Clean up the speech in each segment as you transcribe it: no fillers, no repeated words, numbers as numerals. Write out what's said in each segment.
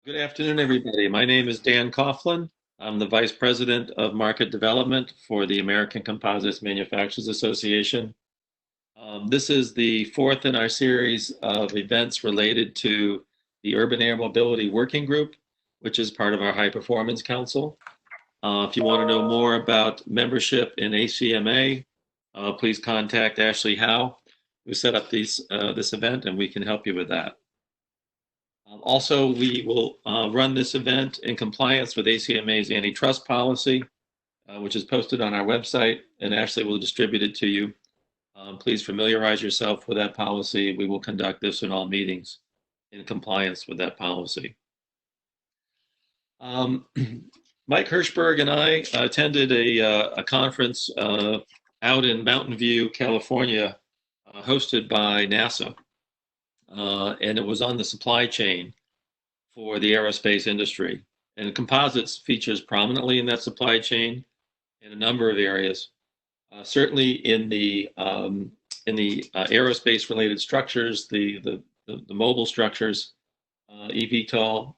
Good afternoon, everybody. My name is Dan Coughlin. I'm the Vice President of Market Development for the American Composites Manufacturers Association. This is the fourth in our series of events related to the Urban Air Mobility Working Group, which is part of our High Performance Council. If you want to know more about membership in ACMA, please contact Ashley Howe, who set up this event, and we can help you with that. Also, we will run this event in compliance with ACMA's antitrust policy, which is posted on our website, and Ashley will distribute it to you. Please familiarize yourself with that policy. We will conduct this in all meetings in compliance with that policy. Mike Hirschberg and I attended a conference out in Mountain View, California, hosted by NASA. And it was on the supply chain for the aerospace industry. And composites features prominently in that supply chain in a number of areas. Certainly in the aerospace-related structures, the mobile structures, eVTOL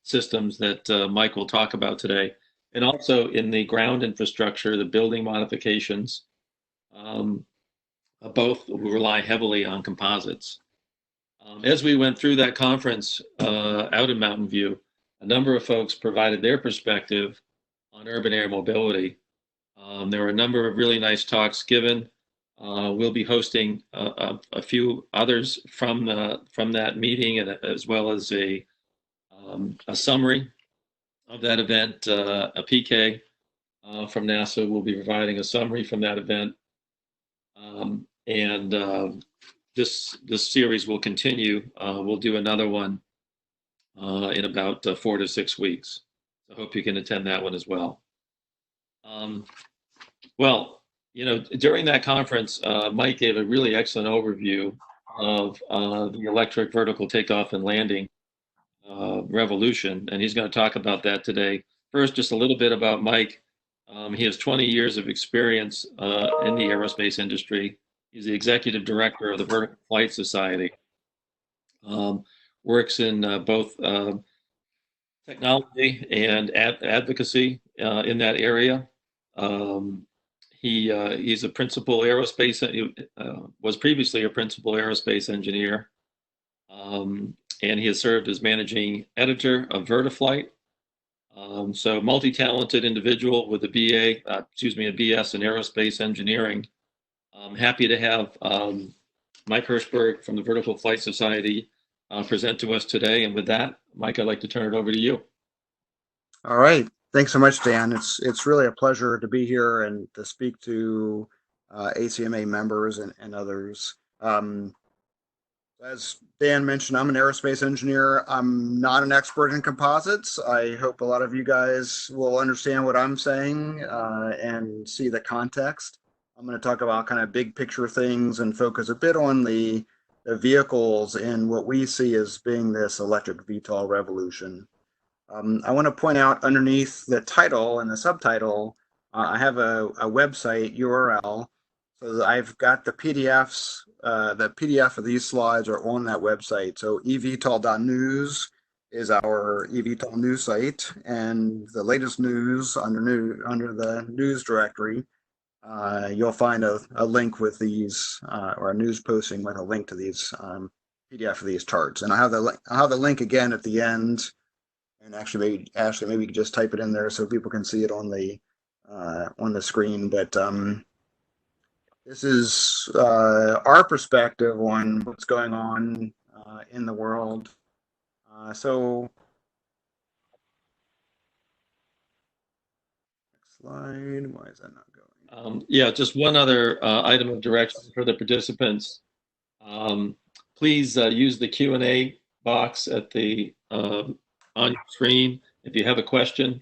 systems that Mike will talk about today, and also in the ground infrastructure, the building modifications, both rely heavily on composites. As we went through that conference out in Mountain View, a number of folks provided their perspective on urban air mobility. There were a number of really nice talks given. We'll be hosting a few others from that meeting, and as well as a summary of that event. A PK from NASA will be providing a summary from that event, This series will continue. We'll do another one in about 4 to 6 weeks. I hope you can attend that one as well. Well, during that conference, Mike gave a really excellent overview of the electric vertical takeoff and landing revolution, and he's going to talk about that today. First, just a little bit about Mike. He has 20 years of experience in the aerospace industry. He's the executive director of the Vertiflite Society. Works in both technology and advocacy in that area. He's a principal aerospace, was previously a principal aerospace engineer, and he has served as managing editor of Vertiflite. So multi-talented individual with a BS in aerospace engineering. I'm happy to have Mike Hirschberg from the Vertiflite Society present to us today. And with that, Mike, I'd like to turn it over to you. All right. Thanks so much, Dan. It's really a pleasure to be here and to speak to ACMA members and others. As Dan mentioned, I'm an aerospace engineer. I'm not an expert in composites. I hope a lot of you guys will understand what I'm saying and see the context. I'm going to talk about kind of big picture things and focus a bit on the vehicles and what we see as being this electric VTOL revolution. I want to point out underneath the title and the subtitle, I have a website URL. So I've got the PDFs. The PDF of these slides are on that website. So eVTOL.news is our eVTOL news site, and the latest news under the news directory. You'll find a link with these, or a news posting with a link to these PDF of these charts. And I'll have the link again at the end. And actually, maybe you can just type it in there so people can see it on the screen. But this is our perspective on what's going on in the world. So, next slide. Why is that not going? Yeah, just one other item of direction for the participants. Please use the Q&A box at the on your screen. If you have a question,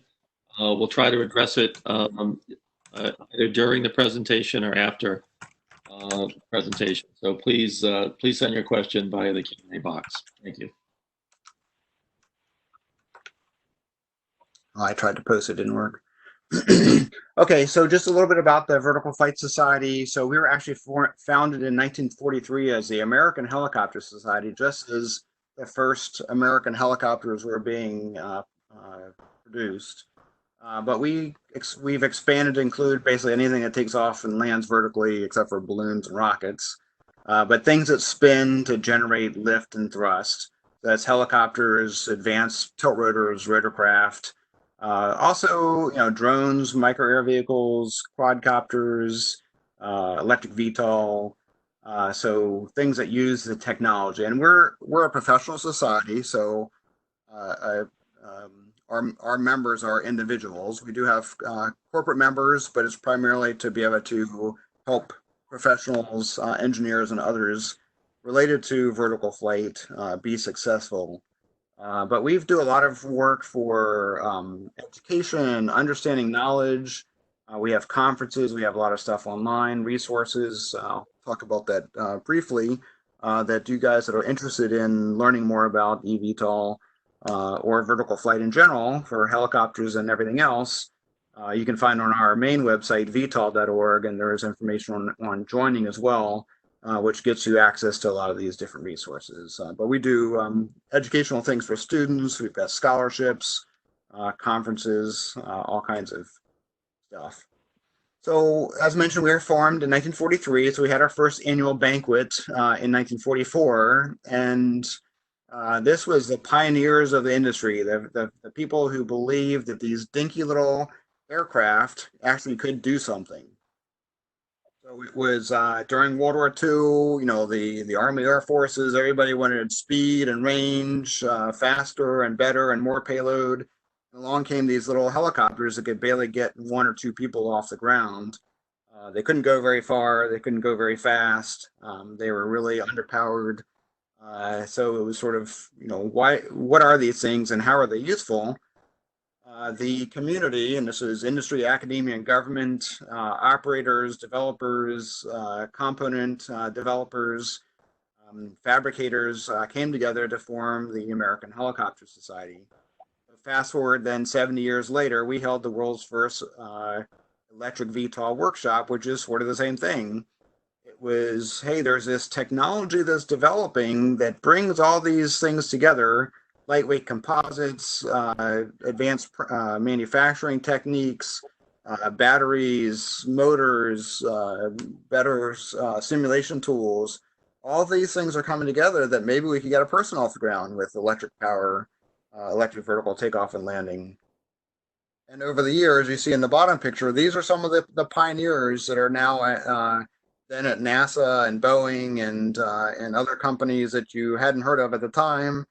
we'll try to address it either during the presentation or after the presentation. So please send your question via the Q&A box. Thank you. I tried to post it, didn't work. Okay, so just a little bit about the Vertiflite Society. So we were actually founded in 1943 as the American Helicopter Society, just as the first American helicopters were being produced. But we've expanded to include basically anything that takes off and lands vertically, except for balloons and rockets. But things that spin to generate lift and thrust. That's helicopters, advanced tilt rotors, rotorcraft. Also, drones, micro air vehicles, quadcopters, electric VTOL. So things that use the technology, and we're a professional society, so uh, our members are individuals. We do have corporate members, but it's primarily to be able to help professionals, engineers, and others related to vertical flight be successful. But we do a lot of work for education, understanding knowledge. We have conferences, we have a lot of stuff online, resources. I'll talk about that briefly. That you guys that are interested in learning more about eVTOL or vertical flight in general for helicopters and everything else, you can find on our main website, vtol.org, and there is information on joining as well, which gets you access to a lot of these different resources. But we do educational things for students. We've got scholarships, conferences, all kinds of stuff. So, as mentioned, we were formed in 1943. So we had our first annual banquet in 1944, and this was the pioneers of the industry, the people who believed that these dinky little aircraft actually could do something. So it was during World War II, the Army Air Forces, everybody wanted speed and range, faster and better and more payload. Along came these little helicopters that could barely get one or two people off the ground. They couldn't go very far, they couldn't go very fast. They were really underpowered. So it was sort of, what are these things and how are they useful? The community, and this is industry, academia, and government, operators, developers, component developers, fabricators came together to form the American Helicopter Society. Fast forward then 70 years later, we held the world's first electric VTOL workshop, which is sort of the same thing. It was, hey, there's this technology that's developing that brings all these things together: lightweight composites, advanced manufacturing techniques, batteries, motors, better simulation tools. All these things are coming together that maybe we could get a person off the ground with electric power, electric vertical takeoff and landing. And over the years, you see in the bottom picture, these are some of the pioneers that are now then at NASA and Boeing and other companies that you hadn't heard of at the time.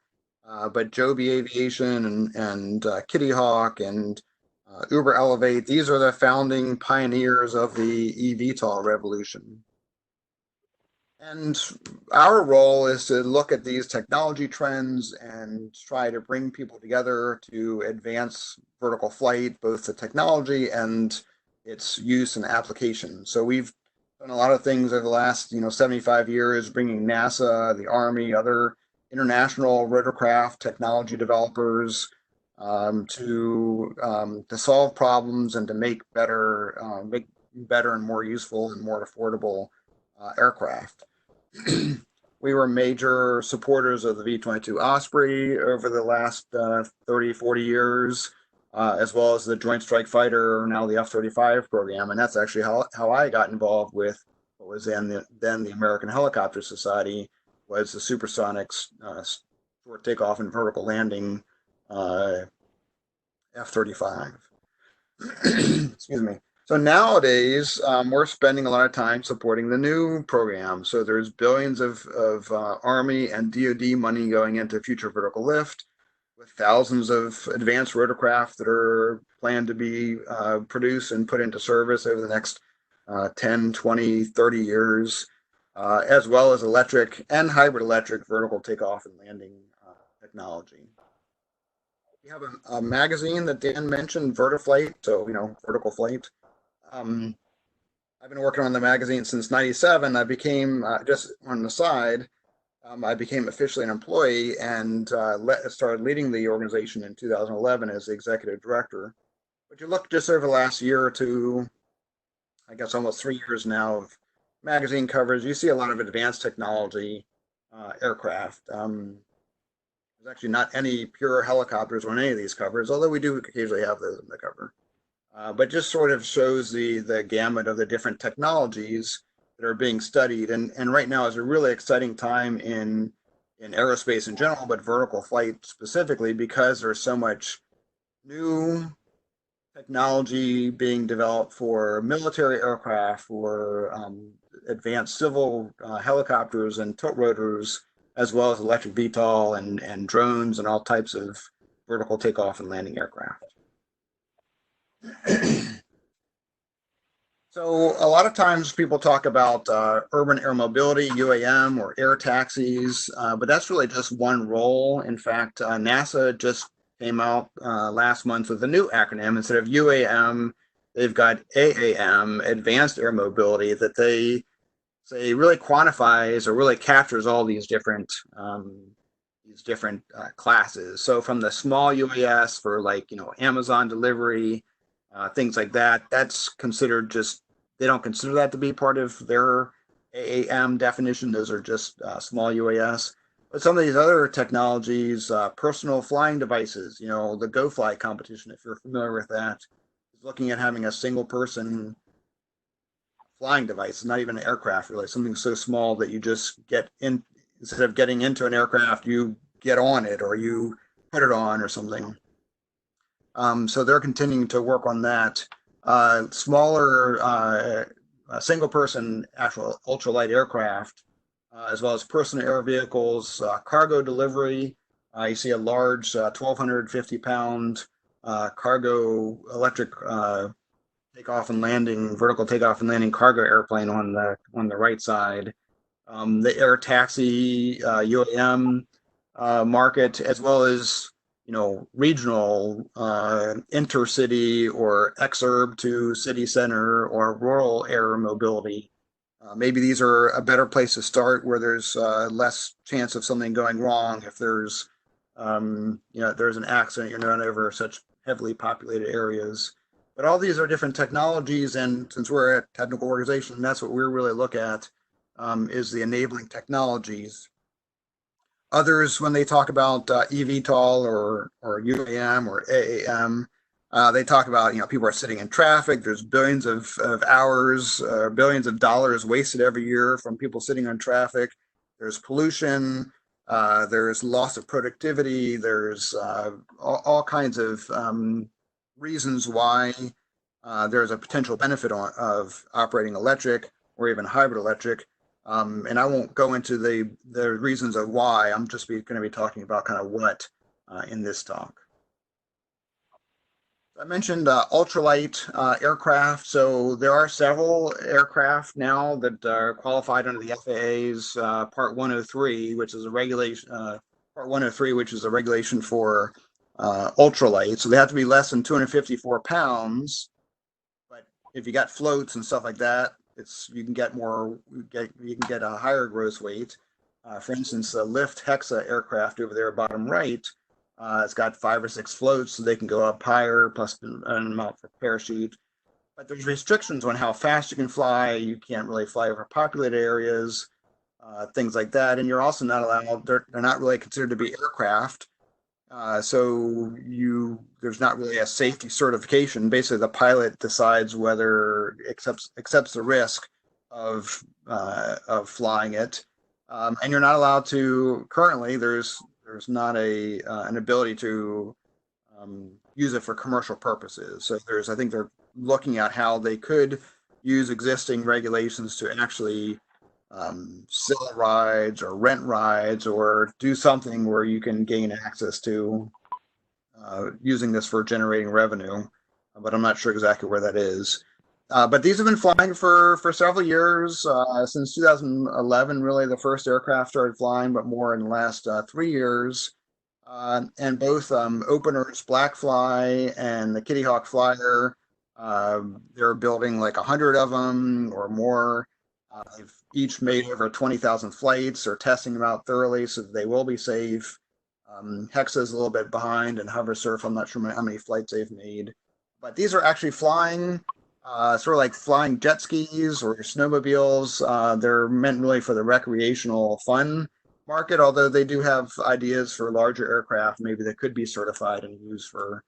But Joby Aviation and Kitty Hawk and Uber Elevate, these are the founding pioneers of the eVTOL revolution. And our role is to look at these technology trends and try to bring people together to advance vertical flight, both the technology and its use and application. So we've done a lot of things over the last 75 years, bringing NASA, the Army, other international rotorcraft technology developers to solve problems and to make better and more useful and more affordable aircraft. We were major supporters of the V-22 Osprey over the last 30, 40 years, as well as the Joint Strike Fighter, now the F-35 program. And that's actually how I got involved with what was then the American Helicopter Society, was the supersonics, short takeoff and vertical landing F-35. Excuse me. So nowadays, we're spending a lot of time supporting the new program. So there's billions of Army and DoD money going into future vertical lift, with thousands of advanced rotorcraft that are planned to be produced and put into service over the next 10, 20, 30 years, as well as electric and hybrid electric vertical takeoff and landing technology. We have a magazine that Dan mentioned, Vertiflite, so, vertical flight. I've been working on the magazine since '97. I became, just on the side, I became officially an employee and started leading the organization in 2011 as the executive director. But you look just over the last year or two, I guess almost 3 years now, of magazine covers, you see a lot of advanced technology aircraft. There's actually not any pure helicopters on any of these covers, although we do occasionally have those in the cover. But just sort of shows the gamut of the different technologies that are being studied. And right now is a really exciting time in aerospace in general, but vertical flight specifically, because there's so much new technology being developed for military aircraft, for advanced civil helicopters and tilt rotors, as well as electric VTOL and drones and all types of vertical takeoff and landing aircraft. So a lot of times people talk about urban air mobility, UAM, or air taxis, but that's really just one role. In fact, NASA just came out last month with a new acronym. Instead of UAM, they've got AAM, Advanced Air Mobility, that they say really quantifies or really captures all these different classes. So from the small UAS for, like, Amazon delivery, things like that, that's considered just, they don't consider that to be part of their AAM definition. Those are just small UAS. But some of these other technologies, personal flying devices, the GoFly competition, if you're familiar with that, is looking at having a single person flying device, not even an aircraft, really, something so small that you just get in, instead of getting into an aircraft, you get on it or you put it on or something. So they're continuing to work on that. Smaller single-person actual ultralight aircraft, as well as personal air vehicles, cargo delivery. You see a large 1,250-pound cargo electric takeoff and landing, vertical takeoff and landing cargo airplane on the right side. The air taxi UAM market, as well as regional, intercity or exurb to city center or rural air mobility. Maybe these are a better place to start, where there's less chance of something going wrong if there's there's an accident, you're not over such heavily populated areas. But all these are different technologies, and since we're a technical organization, that's what we really look at, is the enabling technologies. Others, when they talk about eVTOL or UAM or AAM, they talk about, people are sitting in traffic. There's billions of hours, billions of dollars wasted every year from people sitting on traffic. There's pollution. There's loss of productivity. There's all kinds of reasons why there's a potential benefit of operating electric or even hybrid electric. And I won't go into the reasons of why. I'm just going to be talking about kind of what in this talk. I mentioned ultralight aircraft. So there are several aircraft now that are qualified under the FAA's Part 103, which is a regulation. Part 103, which is a regulation for ultralight. So they have to be less than 254 pounds. But if you got floats and stuff like that, you can get more. You can get a higher gross weight. For instance, the Lift Hexa aircraft over there, bottom right, it's got 5 or 6 floats, so they can go up higher, plus an amount for parachute. But there's restrictions on how fast you can fly. You can't really fly over populated areas, things like that. And you're also not allowed. They're not really considered to be aircraft. So there's not really a safety certification. Basically, the pilot decides whether accepts the risk of flying it, and you're not allowed to. Currently, there's not an ability to use it for commercial purposes. So I think they're looking at how they could use existing regulations to actually sell rides or rent rides or do something where you can gain access to using this for generating revenue, but I'm not sure exactly where that is. But these have been flying for several years, since 2011. Really, the first aircraft started flying, but more in the last 3 years. And both openers, Blackfly and the Kitty Hawk Flyer, they're building like 100 of them or more. They've each made over 20,000 flights. They're testing them out thoroughly, so they will be safe. Hexa is a little bit behind, and Hoversurf, I'm not sure how many flights they've made. But these are actually flying, sort of like flying jet skis or snowmobiles. They're meant really for the recreational fun market, although they do have ideas for larger aircraft, maybe that could be certified and used for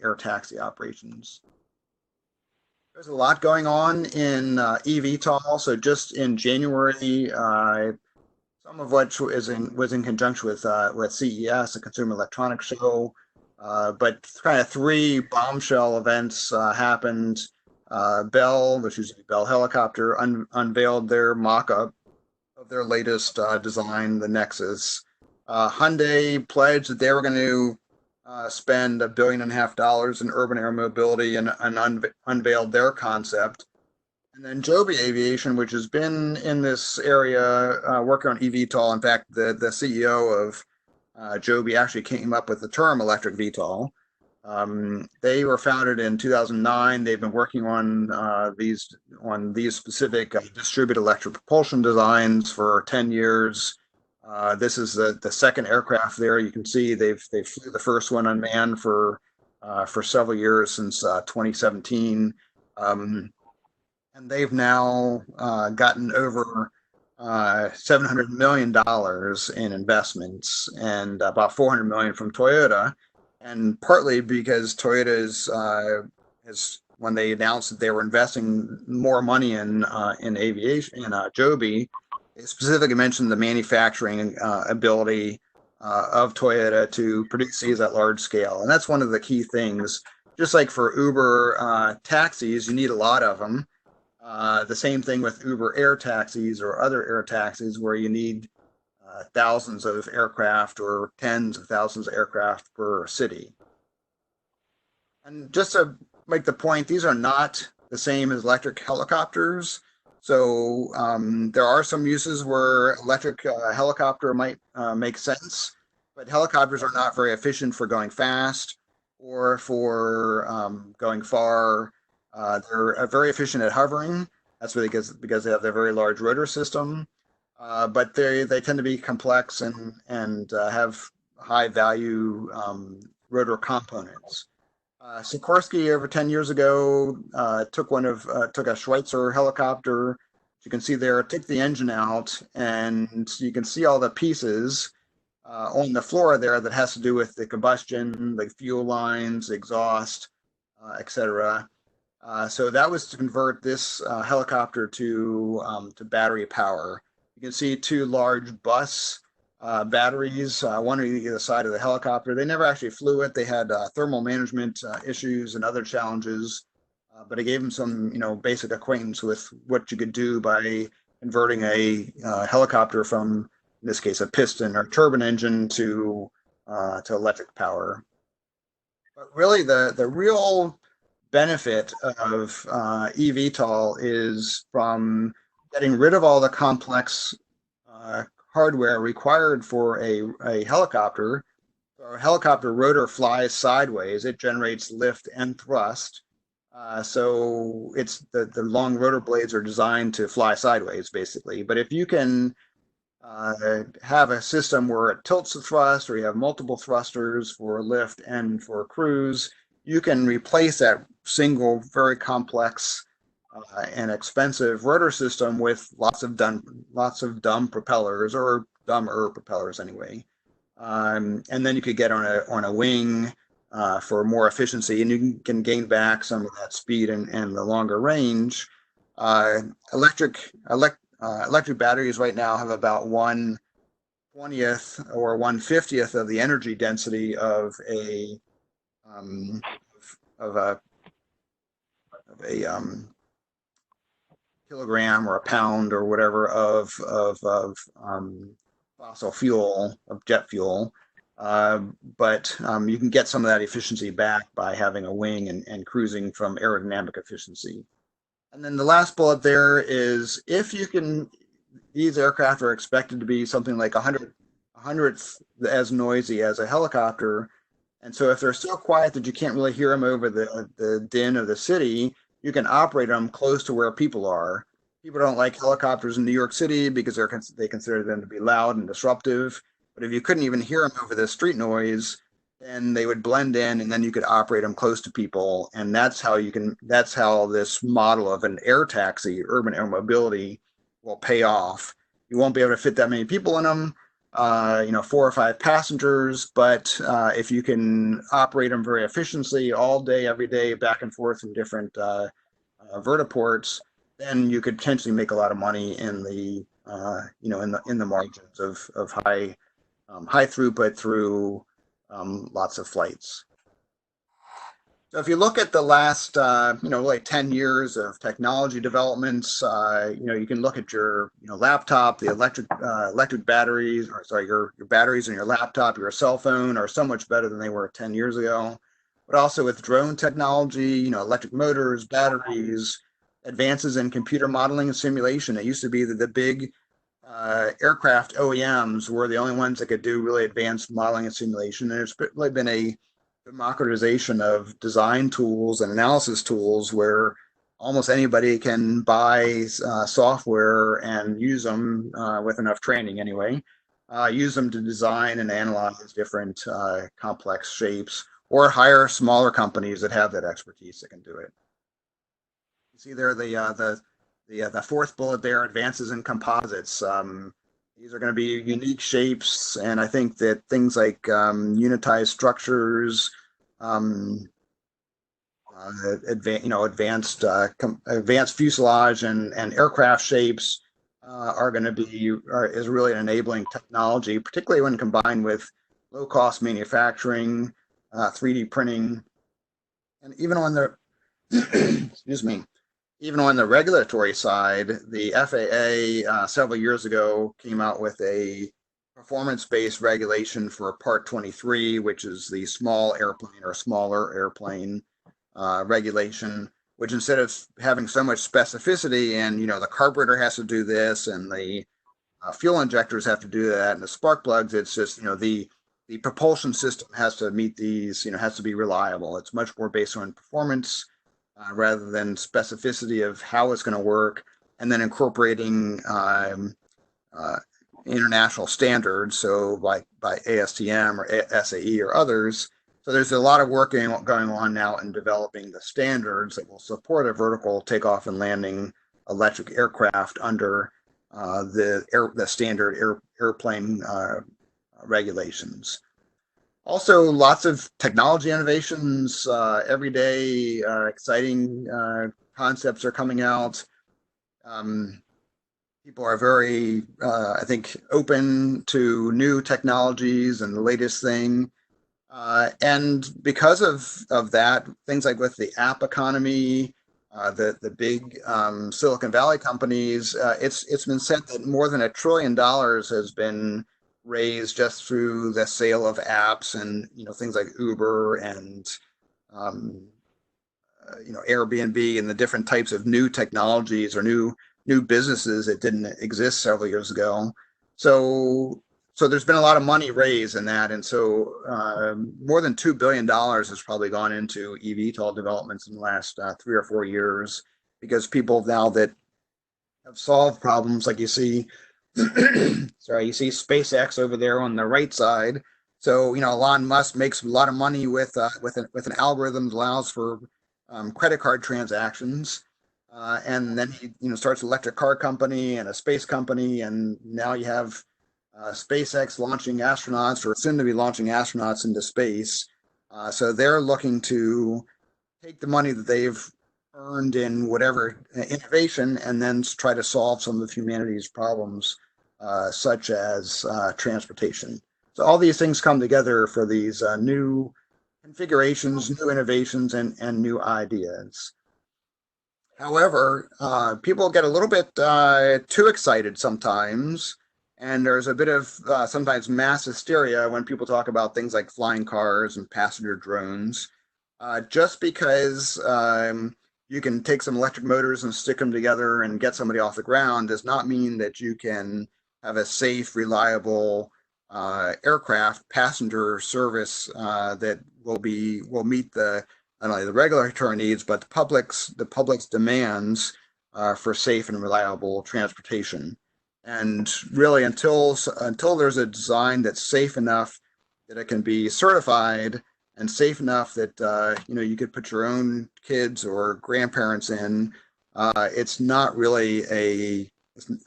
air taxi operations. There's a lot going on in eVTOL. So just in January, some of which was in conjunction with CES, the Consumer Electronics Show, but kind of three bombshell events happened. Bell, which is Bell Helicopter, unveiled their mock-up of their latest design, the Nexus. Hyundai pledged that they were going to spend $1.5 billion in urban air mobility and unveiled their concept. And then Joby Aviation, which has been in this area working on eVTOL. In fact, the CEO of Joby actually came up with the term electric VTOL. They were founded in 2009. They've been working on these specific distributed electric propulsion designs for 10 years. This is the second aircraft there. You can see they flew the first one unmanned for several years since 2017. And they've now gotten over $700 million in investments and about $400 million from Toyota. And partly because Toyota has, when they announced that they were investing more money in aviation, in Joby, they specifically mentioned the manufacturing ability of Toyota to produce these at large scale. And that's one of the key things. Just like for Uber taxis, you need a lot of them. The same thing with Uber air taxis or other air taxis, where you need thousands of aircraft or tens of thousands of aircraft per city. And just to make the point, these are not the same as electric helicopters. So there are some uses where electric helicopter might make sense, but helicopters are not very efficient for going fast or for going far. They're very efficient at hovering. That's really because they have their very large rotor system. But they tend to be complex and have high value rotor components. Sikorsky over 10 years ago took a Schweitzer helicopter. You can see there, took the engine out, and you can see all the pieces on the floor there that has to do with the combustion, the fuel lines, exhaust, etc. So that was to convert this helicopter to battery power. You can see two large bus batteries, one on either side of the helicopter. They never actually flew it. They had thermal management issues and other challenges, but it gave them some, basic acquaintance with what you could do by converting a helicopter from, in this case, a piston or turbine engine to electric power. But really, the real benefit of eVTOL is from getting rid of all the complex hardware required for a helicopter. So a helicopter rotor flies sideways. It generates lift and thrust. So it's the long rotor blades are designed to fly sideways, basically. But if you can have a system where it tilts the thrust, or you have multiple thrusters for lift and for cruise, you can replace that single, very complex and expensive rotor system with lots of dumb propellers, or dumber propellers anyway. And then you could get on a wing for more efficiency, and you can gain back some of that speed and the longer range. Electric batteries right now have about 1/20th or 1/50th of the energy density of a kilogram or a pound or whatever of fossil fuel, of jet fuel. But you can get some of that efficiency back by having a wing and cruising from aerodynamic efficiency. And then the last bullet there is, these aircraft are expected to be something like 100th as noisy as a helicopter. And so if they're so quiet that you can't really hear them over the din of the city, you can operate them close to where people are. People don't like helicopters in New York City because they consider them to be loud and disruptive. But if you couldn't even hear them over the street noise, then they would blend in, and then you could operate them close to people. And that's how this model of an air taxi, urban air mobility, will pay off. You won't be able to fit that many people in them, 4 or 5 passengers, but if you can operate them very efficiently all day, every day, back and forth from different vertiports, then you could potentially make a lot of money in the in the margins of high throughput through lots of flights. So if you look at the last, like 10 years of technology developments, you can look at your, laptop, the electric batteries, or sorry, your batteries in your laptop, your cell phone are so much better than they were 10 years ago. But also with drone technology, electric motors, batteries, advances in computer modeling and simulation. It used to be that the big aircraft OEMs were the only ones that could do really advanced modeling and simulation. And there's really been a democratization of design tools and analysis tools where almost anybody can buy software and use them with enough training anyway, use them to design and analyze different complex shapes, or hire smaller companies that have that expertise that can do it. You see there the fourth bullet there, advances in composites. These are going to be unique shapes, and I think that things like unitized structures, advanced fuselage and aircraft shapes are going to be is really an enabling technology, particularly when combined with low cost manufacturing, 3D printing, and even on the excuse me. Even on the regulatory side, the FAA several years ago came out with a performance-based regulation for Part 23, which is the small airplane or smaller airplane regulation, which instead of having so much specificity and, the carburetor has to do this and the fuel injectors have to do that and the spark plugs, it's just, the propulsion system has to meet these, has to be reliable. It's much more based on performance rather than specificity of how it's going to work, and then incorporating international standards, so like by ASTM or SAE or others. So there's a lot of work going on now in developing the standards that will support a vertical takeoff and landing electric aircraft under the standard airplane regulations. Also, lots of technology innovations every day. Exciting concepts are coming out. People are very, I think, open to new technologies and the latest thing. And because of that, things like with the app economy, the big Silicon Valley companies, it's been said that more than $1 trillion has been raised just through the sale of apps and things like Uber and Airbnb and the different types of new technologies or new businesses that didn't exist several years ago. So there's been a lot of money raised in that, and so more than $2 billion has probably gone into eVTOL developments in the last 3 or 4 years, because people now that have solved problems like you see sorry, you see SpaceX over there on the right side. So Elon Musk makes a lot of money with an algorithm that allows for credit card transactions, and then he starts an electric car company and a space company, and now you have SpaceX launching astronauts, or soon to be launching astronauts into space. So they're looking to take the money that they've earned in whatever innovation and then try to solve some of humanity's problems, such as transportation. So all these things come together for these new configurations, new innovations, and new ideas. However, people get a little bit too excited sometimes, and there's a bit of sometimes mass hysteria when people talk about things like flying cars and passenger drones. Just because you can take some electric motors and stick them together and get somebody off the ground does not mean that you can have a safe, reliable aircraft passenger service that will meet the not only the regulatory needs but the public's demands for safe and reliable transportation. And really, until there's a design that's safe enough that it can be certified, and safe enough that you could put your own kids or grandparents in, it's not really the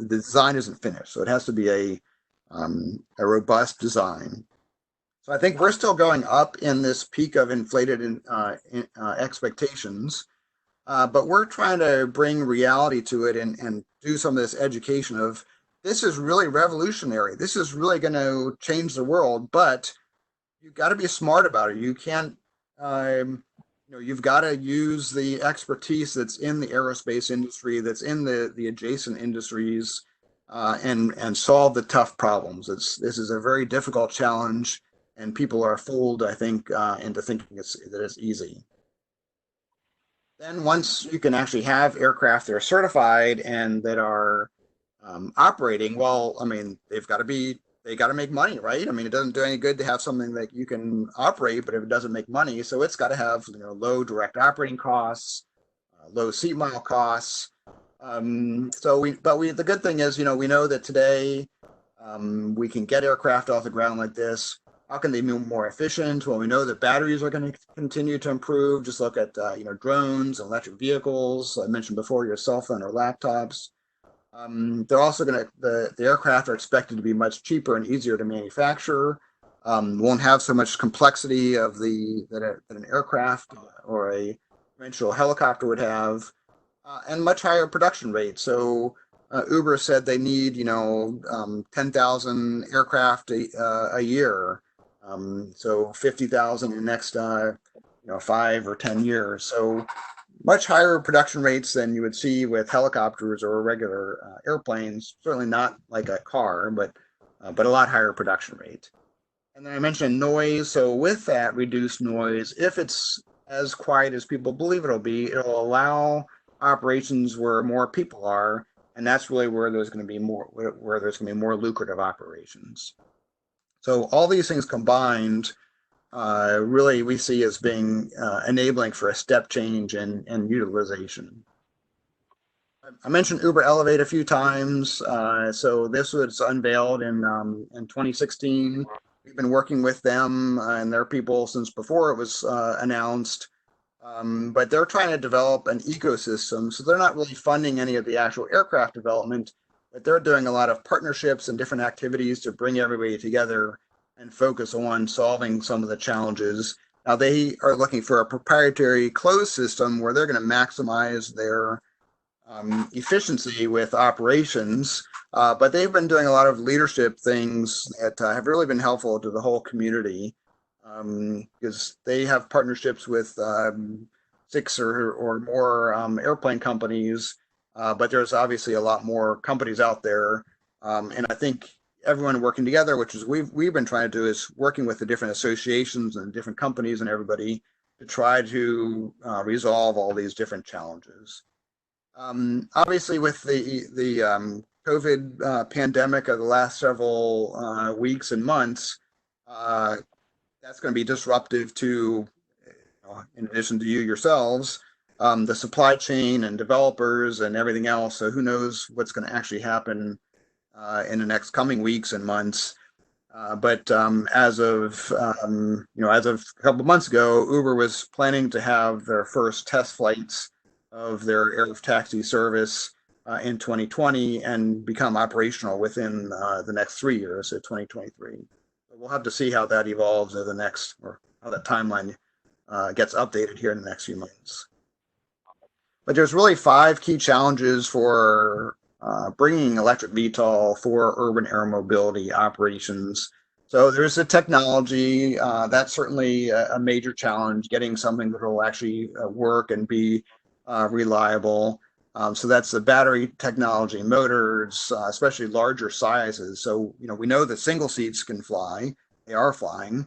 design isn't finished. So it has to be a robust design. So I think we're still going up in this peak of inflated expectations, but we're trying to bring reality to it and do some of this education of this is really revolutionary. This is really going to change the world, but you've got to be smart about it. You can't, you've got to use the expertise that's in the aerospace industry, that's in the adjacent industries, and solve the tough problems. This is a very difficult challenge, and people are fooled, I think, into thinking that it's easy. Then once you can actually have aircraft that are certified and that are operating, well, I mean, they got to make money, right? I mean, it doesn't do any good to have something that you can operate, but if it doesn't make money, so it's got to have low direct operating costs, low seat mile costs. The good thing is, we know that today we can get aircraft off the ground like this. How can they be more efficient? Well, we know that batteries are going to continue to improve. Just look at drones, electric vehicles. I mentioned before, your cell phone or laptops. They're also the aircraft are expected to be much cheaper and easier to manufacture. Won't have so much complexity that an aircraft or a conventional helicopter would have, and much higher production rate. So Uber said they need 10,000 aircraft a year. So 50,000 in the next 5 or 10 years. So much higher production rates than you would see with helicopters or regular airplanes. Certainly not like a car, but a lot higher production rate. And then I mentioned noise. So with that reduced noise, if it's as quiet as people believe it'll be, it'll allow operations where more people are, and that's really where there's going to be more lucrative operations. So all these things combined, really we see as being enabling for a step change in utilization. I mentioned Uber Elevate a few times. So this was unveiled in 2016. We've been working with them and their people since before it was announced. But they're trying to develop an ecosystem. So they're not really funding any of the actual aircraft development, but they're doing a lot of partnerships and different activities to bring everybody together and focus on solving some of the challenges. Now they are looking for a proprietary closed system where they're going to maximize their efficiency with operations, but they've been doing a lot of leadership things that have really been helpful to the whole community, because they have partnerships with 6 or more airplane companies, but there's obviously a lot more companies out there, and I think everyone working together, which is we've been trying to do, is working with the different associations and different companies and everybody to try to resolve all these different challenges. Obviously, with the COVID pandemic of the last several weeks and months, that's going to be disruptive to, in addition to you yourselves, the supply chain and developers and everything else. So who knows what's going to actually happen in the next coming weeks and months. But as of a couple of months ago, Uber was planning to have their first test flights of their air taxi service in 2020 and become operational within the next 3 years, so 2023. We'll have to see how that evolves over the next, or how that timeline gets updated here in the next few months. But there's really 5 key challenges for bringing electric VTOL for urban air mobility operations. So there's the technology. That's certainly a major challenge, getting something that will actually work and be reliable. So that's the battery technology, motors, especially larger sizes. So, we know that single seats can fly. They are flying.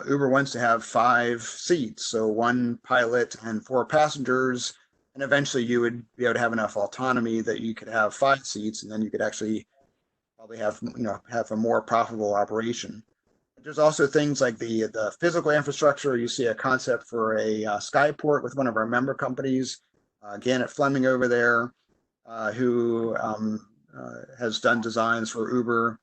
Uber wants to have 5 seats, so 1 pilot and 4 passengers. And eventually you would be able to have enough autonomy that you could have 5 seats, and then you could actually probably have a more profitable operation. There's also things like the physical infrastructure. You see a concept for a skyport with one of our member companies, Gannett Fleming over there, who has done designs for Uber,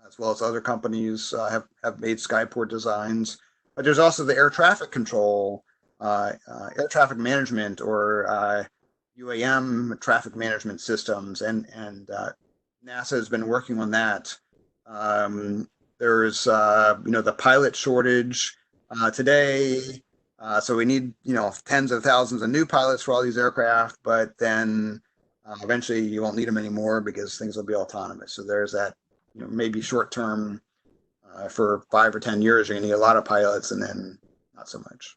as well as other companies have made skyport designs. But there's also the air traffic control, air traffic management, or UAM traffic management systems, and NASA has been working on that There's the pilot shortage today. So we need tens of thousands of new pilots for all these aircraft, but then eventually you won't need them anymore because things will be autonomous. So there's that maybe short term for 5 or 10 years you're going to need a lot of pilots, and then not so much.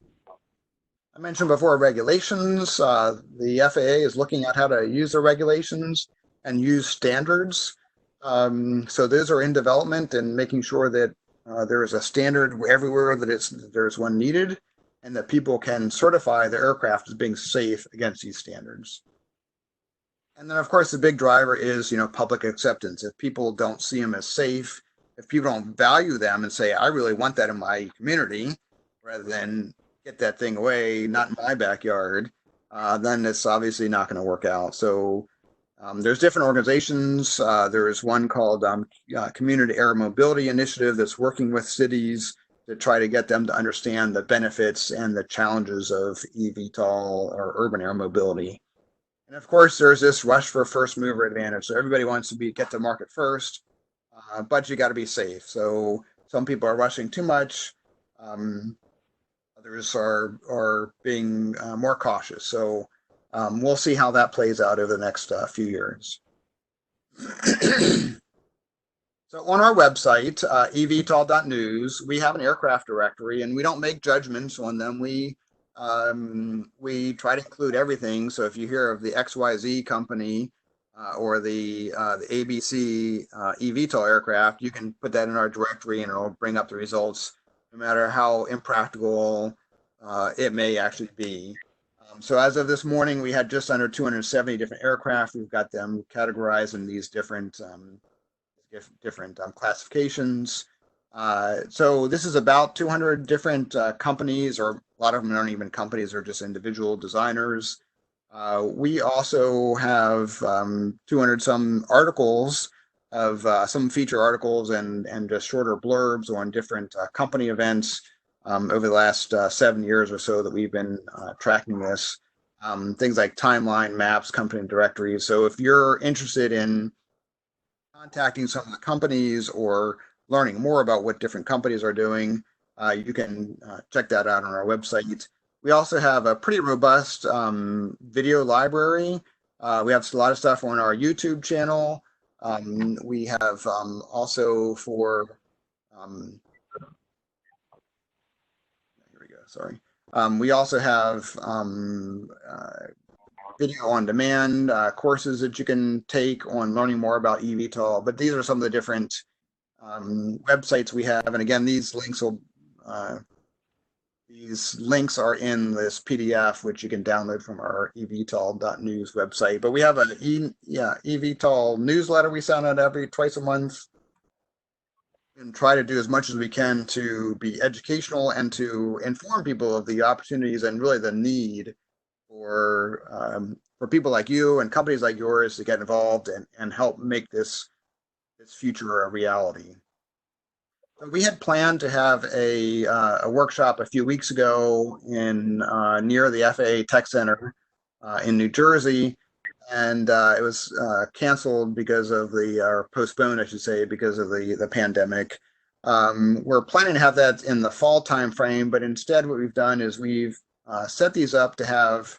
I mentioned before regulations. The FAA is looking at how to use the regulations and use standards. So those are in development and making sure that there is a standard everywhere that there's one needed, and that people can certify the aircraft as being safe against these standards. And then, of course, the big driver is public acceptance. If people don't see them as safe, if people don't value them and say, I really want that in my community, rather than get that thing away, not in my backyard, then it's obviously not going to work out. So there's different organizations. There is one called Community Air Mobility Initiative that's working with cities to try to get them to understand the benefits and the challenges of eVTOL or urban air mobility. And of course, there's this rush for first mover advantage. So everybody wants to get to market first, but you got to be safe. So some people are rushing too much. Others are being more cautious. So we'll see how that plays out over the next few years. So on our website, evtol.news, we have an aircraft directory, and we don't make judgments on them. We try to include everything. So if you hear of the XYZ company or the ABC eVTOL aircraft, you can put that in our directory and it'll bring up the results, no matter how impractical it may actually be. So as of this morning, we had just under 270 different aircraft. We've got them categorized in these different classifications. So this is about 200 different companies, or a lot of them aren't even companies, they're just individual designers. We also have 200 some articles of some feature articles and just shorter blurbs on different company events over the last 7 years or so that we've been tracking this. Things like timeline, maps, company directories. So if you're interested in contacting some of the companies or learning more about what different companies are doing, you can check that out on our website. We also have a pretty robust video library. We have a lot of stuff on our YouTube channel. We have also for here we go. Sorry. We also have video on demand courses that you can take on learning more about eVTOL. But these are some of the different websites we have. And again, these links are in this PDF, which you can download from our evtol.news website. But we have an eVTOL newsletter we send out twice a month, and try to do as much as we can to be educational and to inform people of the opportunities and really the need for people like you and companies like yours to get involved and help make this future a reality. So we had planned to have a workshop a few weeks ago in near the FAA Tech Center in New Jersey, and it was canceled because of or postponed, I should say, because of the pandemic. We're planning to have that in the fall timeframe, but instead what we've done is we've set these up to have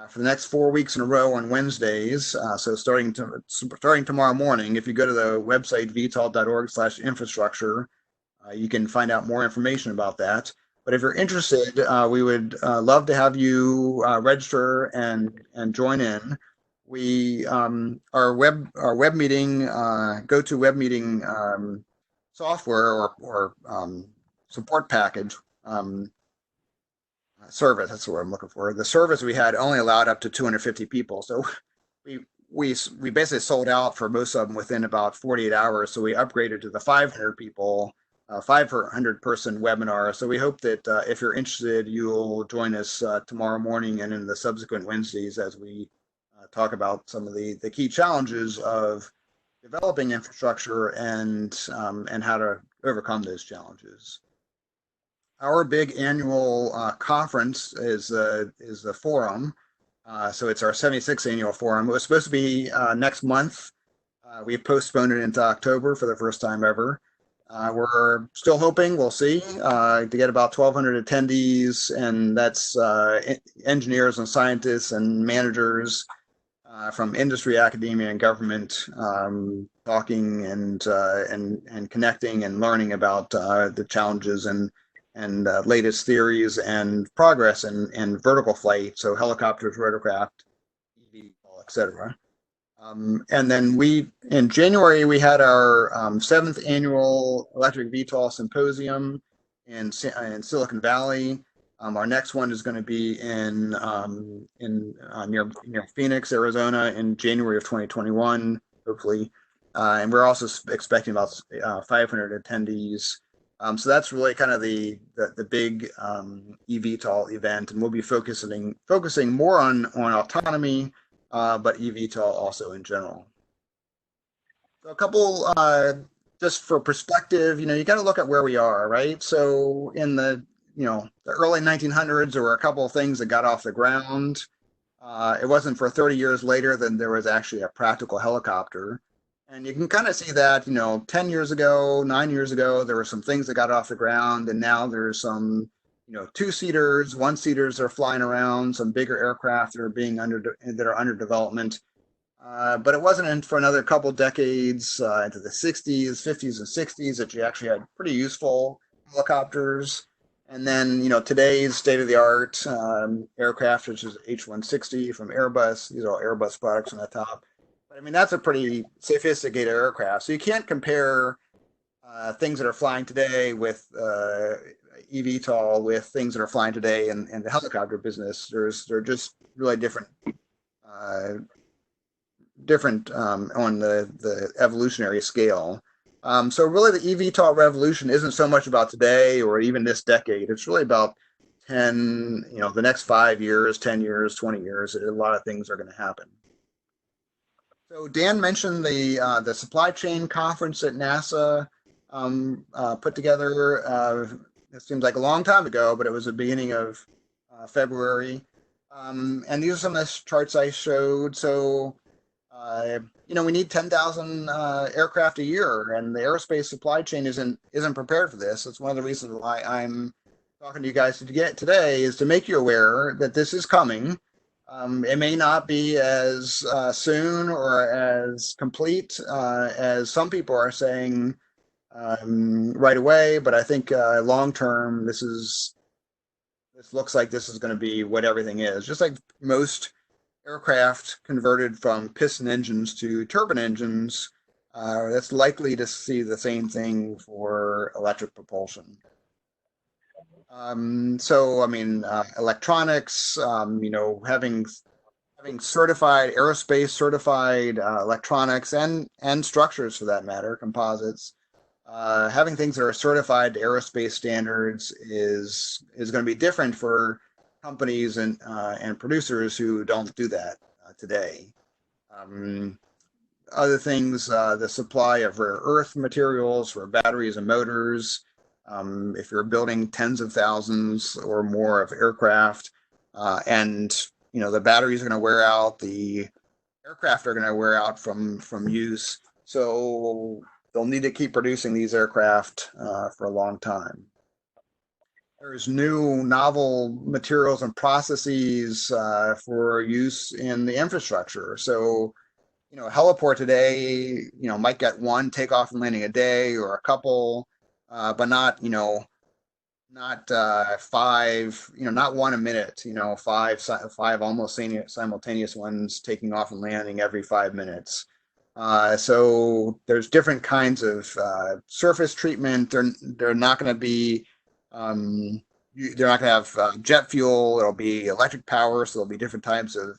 for the next 4 weeks in a row on Wednesdays. So starting tomorrow morning, if you go to the website vtol.org/infrastructure, you can find out more information about that. But if you're interested, we would love to have you register and join in. We our web meeting GoToWebMeeting software or support package service. That's what I'm looking for. The service we had only allowed up to 250 people, so we basically sold out for most of them within about 48 hours. So we upgraded to the 500 person webinar. So we hope that if you're interested, you'll join us tomorrow morning and in the subsequent Wednesdays as we talk about some of the key challenges of developing infrastructure and how to overcome those challenges. Our big annual conference is the forum. So it's our 76th annual forum. It was supposed to be next month, We postponed it into October for the first time ever. We're still hoping, we'll see, to get about 1,200 attendees, and that's engineers and scientists and managers from industry, academia, and government, talking and connecting and learning about the challenges and latest theories and progress in vertical flight, so helicopters, rotorcraft, eVTOL, etc. And then in January, we had our 7th annual Electric VTOL Symposium in Silicon Valley. Our next one is going to be near Phoenix, Arizona, in January of 2021, hopefully. And we're also expecting about 500 attendees. So that's really kind of the big eVTOL event, and we'll be focusing more on autonomy, but eVTOL also in general. So a couple, just for perspective, you got to look at where we are, right? So in the early 1900s, there were a couple of things that got off the ground. It wasn't for 30 years later that there was actually a practical helicopter. And you can kind of see that, 10 years ago, 9 years ago, there were some things that got off the ground, and now there's some, two-seaters, one-seaters that are flying around, some bigger aircraft that are under development. But it wasn't for another couple decades, into the 60s, 50s, and 60s, that you actually had pretty useful helicopters. And then, today's state-of-the-art aircraft, which is H-160 from Airbus. These are all Airbus products on the top. But I mean, that's a pretty sophisticated aircraft. So you can't compare things that are flying today with eVTOL with things that are flying today in the helicopter business. They're just really different on the evolutionary scale. So really the eVTOL revolution isn't so much about today or even this decade. It's really about the next 5 years, 10 years, 20 years. A lot of things are going to happen. So Dan mentioned the supply chain conference that NASA put together. It seems like a long time ago, but it was the beginning of February. And these are some of the charts I showed. So we need 10,000 aircraft a year, and the aerospace supply chain isn't prepared for this. It's one of the reasons why I'm talking to you guys today, is to make you aware that this is coming. It may not be as soon or as complete as some people are saying right away, but I think long term, this looks like this is going to be what everything is. Just like most aircraft converted from piston engines to turbine engines, that's likely to see the same thing for electric propulsion. So, I mean, electronics, having certified aerospace certified electronics and structures, for that matter, composites. Having things that are certified to aerospace standards is going to be different for companies and producers who don't do that today. Other things, the supply of rare earth materials for batteries and motors. If you're building tens of thousands or more of aircraft, and the batteries are going to wear out, the aircraft are going to wear out from use, so they'll need to keep producing these aircraft for a long time. There's new novel materials and processes for use in the infrastructure. So, heliport today, might get one takeoff and landing a day or a couple, but not five, not one a minute, five almost simultaneous ones taking off and landing every 5 minutes. So there's different kinds of surface treatment. They're not going to be they're not going to have jet fuel. It'll be electric power, so there'll be different types of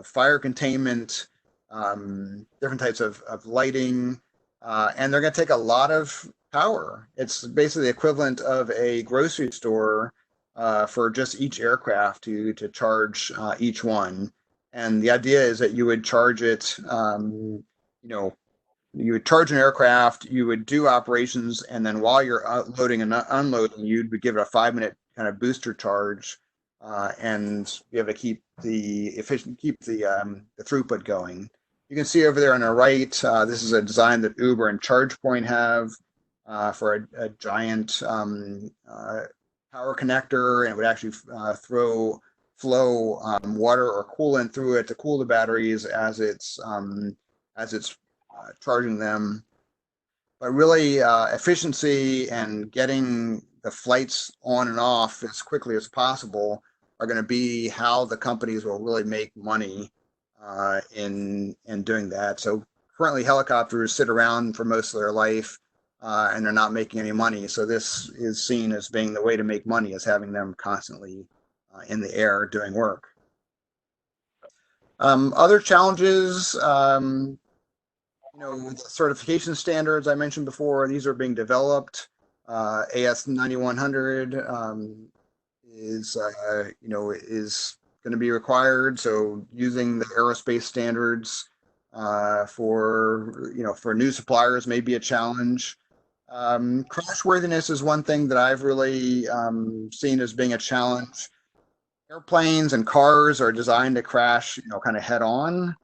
fire containment, different types of lighting, and they're going to take a lot of power. It's basically the equivalent of a grocery store for just each aircraft to charge each one. And the idea is that you would charge it, you would charge an aircraft, you would do operations, and then while you're loading and unloading, you'd give it a 5-minute kind of booster charge, and be able to keep the throughput going. You can see over there on the right, this is a design that Uber and ChargePoint have for a giant power connector, and it would actually flow water or coolant through it to cool the batteries as it's charging them. But really, efficiency and getting the flights on and off as quickly as possible are going to be how the companies will really make money in doing that. So currently, helicopters sit around for most of their life, and they're not making any money. So this is seen as being the way to make money, is having them constantly in the air doing work. Other challenges, the certification standards I mentioned before, these are being developed. AS 9100 is going to be required. So using the aerospace standards for new suppliers may be a challenge. Crashworthiness is one thing that I've really seen as being a challenge. Airplanes and cars are designed to crash, kind of head on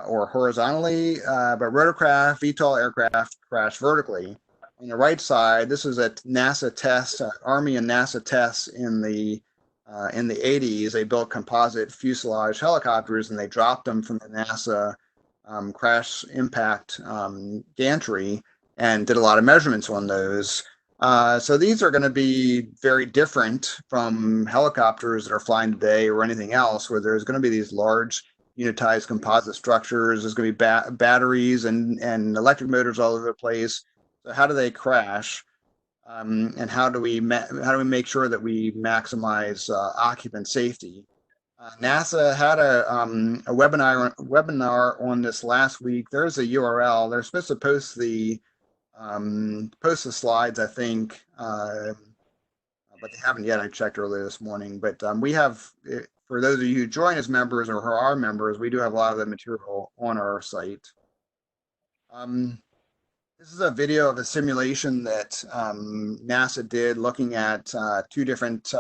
or horizontally, but rotorcraft, VTOL aircraft crash vertically. On the right side, this is a NASA test, Army and NASA tests in the 80s. They built composite fuselage helicopters and they dropped them from the NASA crash impact gantry and did a lot of measurements on those. So these are going to be very different from helicopters that are flying today or anything else, where there's going to be these large unitized composite structures. There's going to be batteries and electric motors all over the place. So how do they crash? And how do we make sure that we maximize occupant safety? NASA had a webinar on this last week. There's a URL. They're supposed to post the slides, I think, but they haven't yet. I checked earlier this morning. But we have, for those of you who join as members or who are members, we do have a lot of the material on our site. This is a video of a simulation that NASA did looking at two different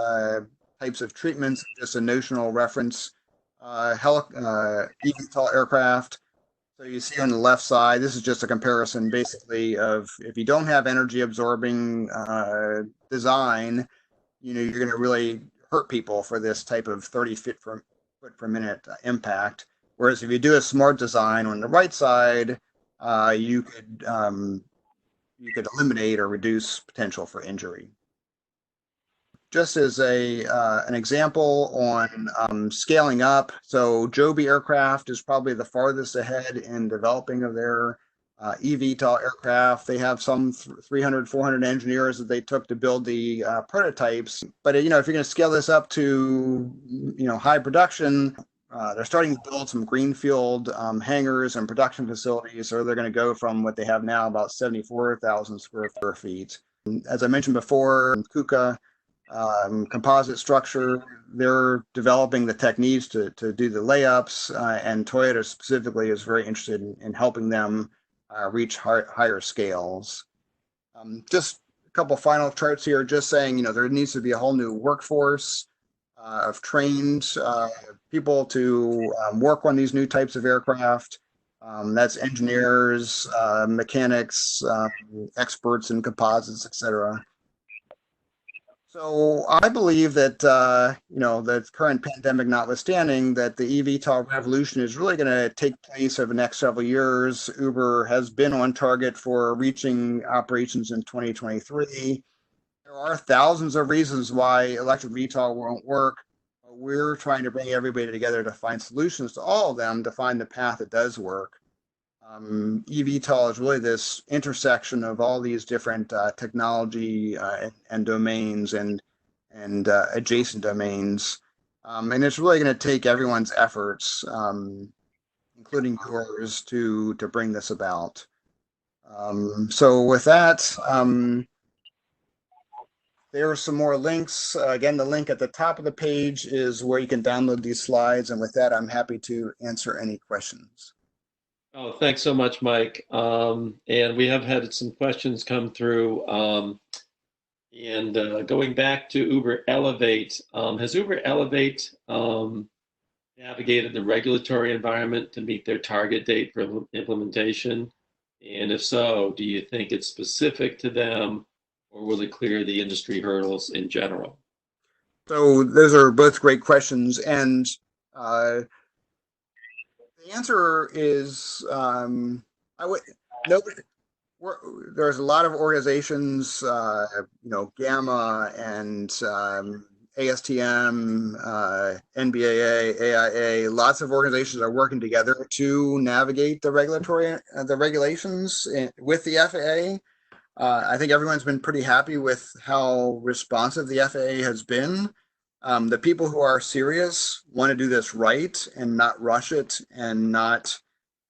types of treatments, just a notional reference eVTOL aircraft. So you see on the left side, this is just a comparison basically of if you don't have energy absorbing design, you're going to really hurt people for this type of 30 foot per minute impact. Whereas if you do a smart design on the right side, you could eliminate or reduce potential for injury. Just as an example on scaling up, so Joby aircraft is probably the farthest ahead in developing of their eVTOL aircraft. They have some 300, 400 engineers that they took to build the prototypes. But if you're going to scale this up to high production, they're starting to build some greenfield hangars and production facilities. So they're going to go from what they have now, about 74,000 square feet. As I mentioned before, KUKA composite structure, they're developing the techniques to do the layups, and Toyota specifically is very interested in helping them reach higher scales. Just a couple final charts here, just saying, there needs to be a whole new workforce of trained people to work on these new types of aircraft. That's engineers, mechanics, experts in composites, etc. So I believe that, the current pandemic notwithstanding, that the eVTOL revolution is really going to take place over the next several years. Uber has been on target for reaching operations in 2023. There are thousands of reasons why electric VTOL won't work. We're trying to bring everybody together to find solutions to all of them, to find the path that does work. eVTOL is really this intersection of all these different technology and domains and adjacent domains. And it's really going to take everyone's efforts, including yours, to bring this about. So with that, there are some more links. Again, the link at the top of the page is where you can download these slides. And with that, I'm happy to answer any questions. Oh, thanks so much, Mike. And we have had some questions come through. Going back to Uber Elevate, has Uber Elevate navigated the regulatory environment to meet their target date for implementation? And if so, do you think it's specific to them, or will it clear the industry hurdles in general? So those are both great questions, and uh, the answer is I would nobody. There's a lot of organizations, Gamma and ASTM, NBAA, AIA. Lots of organizations are working together to navigate the regulations with the FAA. I think everyone's been pretty happy with how responsive the FAA has been. The people who are serious want to do this right and not rush it and not,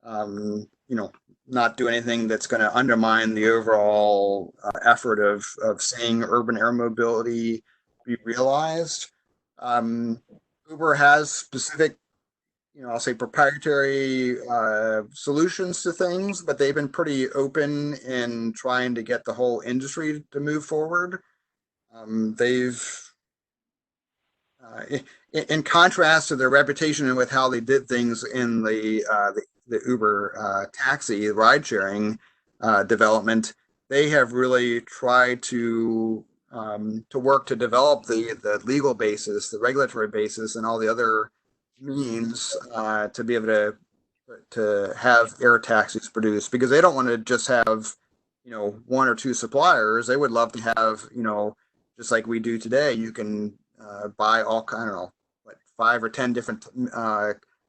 not do anything that's going to undermine the overall effort of seeing urban air mobility be realized. Um, Uber has specific, I'll say proprietary solutions to things, but they've been pretty open in trying to get the whole industry to move forward. They've in contrast to their reputation and with how they did things in the Uber taxi ride sharing development, they have really tried to work to develop the legal basis, the regulatory basis, and all the other means to be able to have air taxis produced because they don't want to just have one or two suppliers. They would love to have just like we do today. You can buy all I don't know, what 5 or 10 different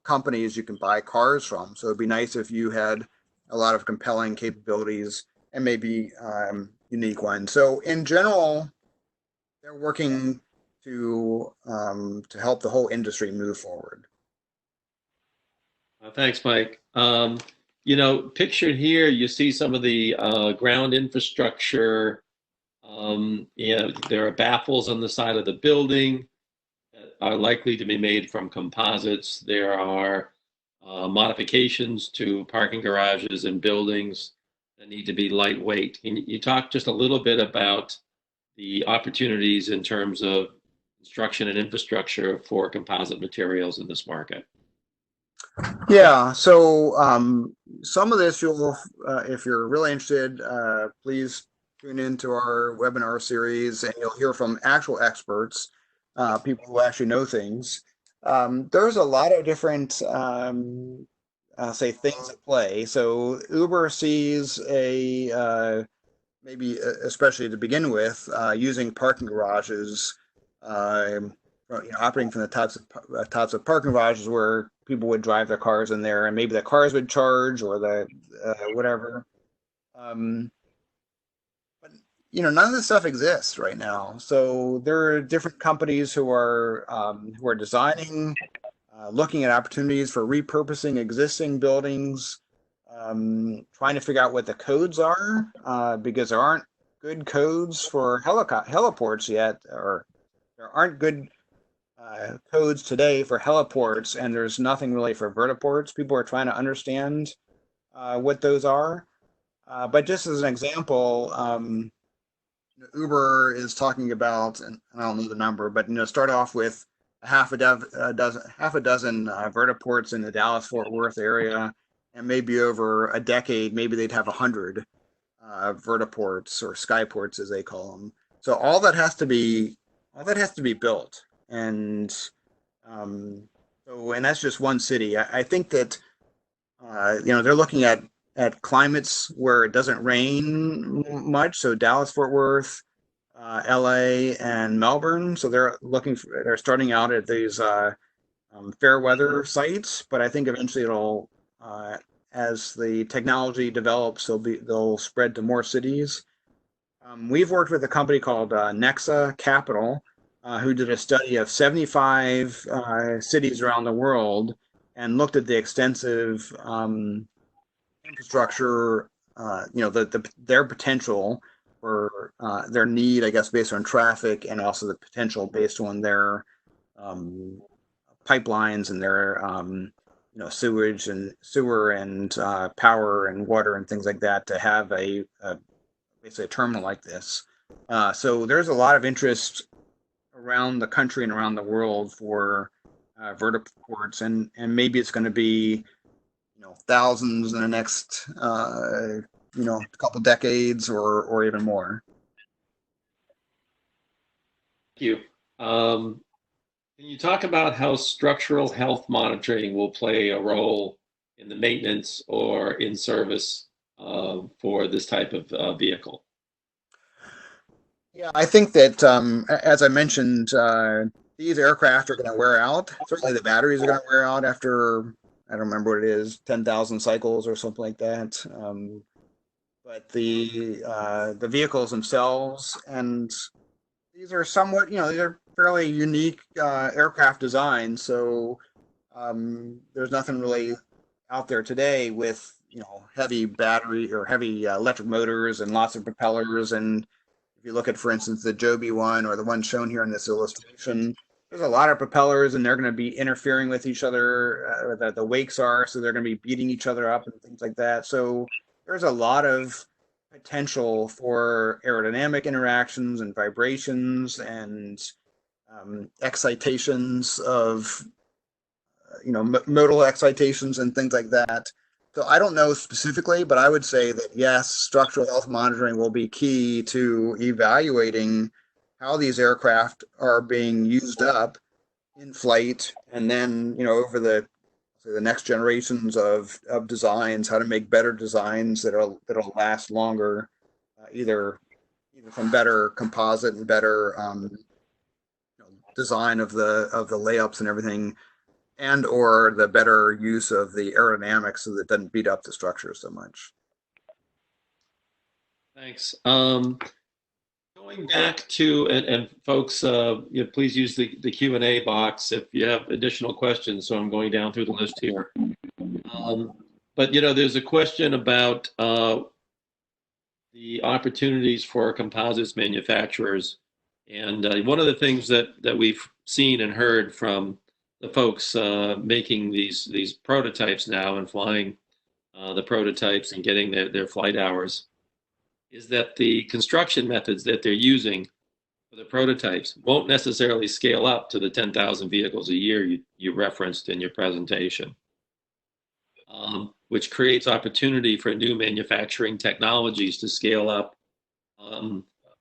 companies you can buy cars from. So it'd be nice if you had a lot of compelling capabilities and maybe unique ones. So in general, they're working to help the whole industry move forward. Thanks, Mike. Pictured here, you see some of the ground infrastructure. There are baffles on the side of the building that are likely to be made from composites. There are modifications to parking garages and buildings that need to be lightweight. Can you talk just a little bit about the opportunities in terms of construction and infrastructure for composite materials in this market? Yeah, so some of this you'll, if you're really interested, please tune into our webinar series and you'll hear from actual experts, people who actually know things. There's a lot of different, say, things at play. So Uber sees maybe especially to begin with, using parking garages, operating from the tops of parking garages where people would drive their cars in there, and maybe the cars would charge or the whatever. Um, but none of this stuff exists right now. So there are different companies who are designing, looking at opportunities for repurposing existing buildings, trying to figure out what the codes are, because there aren't good codes for heliports yet, or there aren't good codes today for heliports, and there's nothing really for vertiports. People are trying to understand what those are. But just as an example, Uber is talking about, and I don't know the number, but start off with half a dozen vertiports in the Dallas-Fort Worth area, and maybe over a decade, maybe they'd have 100 vertiports or skyports as they call them. So all that has to be built, and and that's just one city. I think that they're looking at climates where it doesn't rain much. So Dallas, Fort Worth, LA, and Melbourne. So they're starting out at these fair weather sites, but I think eventually as the technology develops, they'll spread to more cities. We've worked with a company called Nexa Capital, who did a study of 75 cities around the world and looked at the extensive infrastructure, their potential for their need, I guess, based on traffic, and also the potential based on their pipelines and their sewage and sewer and power and water and things like that to have basically a terminal like this. So there's a lot of interest around the country and around the world for vertiports, and maybe it's going to be thousands in the next couple decades or even more. Thank you. Can you talk about how structural health monitoring will play a role in the maintenance or in service for this type of vehicle? Yeah, I think that as I mentioned, these aircraft are going to wear out. Certainly, the batteries are going to wear out after, I don't remember what it is, 10,000 cycles or something like that. But the vehicles themselves, and these are somewhat, these are fairly unique aircraft designs. So there's nothing really out there today with heavy battery or heavy electric motors and lots of propellers. And if you look at, for instance, the Joby one or the one shown here in this illustration, there's a lot of propellers, and they're going to be interfering with each other. The wakes are, so they're going to be beating each other up and things like that. So there's a lot of potential for aerodynamic interactions and vibrations and excitations of modal excitations and things like that. So I don't know specifically, but I would say that yes, structural health monitoring will be key to evaluating how these aircraft are being used up in flight, and then over the next generations of designs, how to make better designs that'll last longer, either from better composite and better design of the layups and everything, and or the better use of the aerodynamics so that it doesn't beat up the structure so much. Thanks. Going back to, and folks, please use the Q&A box if you have additional questions. So I'm going down through the list here. But there's a question about the opportunities for composites manufacturers. And one of the things that we've seen and heard from the folks making these prototypes now and flying the prototypes and getting their flight hours is that the construction methods that they're using for the prototypes won't necessarily scale up to the 10,000 vehicles a year you referenced in your presentation, which creates opportunity for new manufacturing technologies to scale up,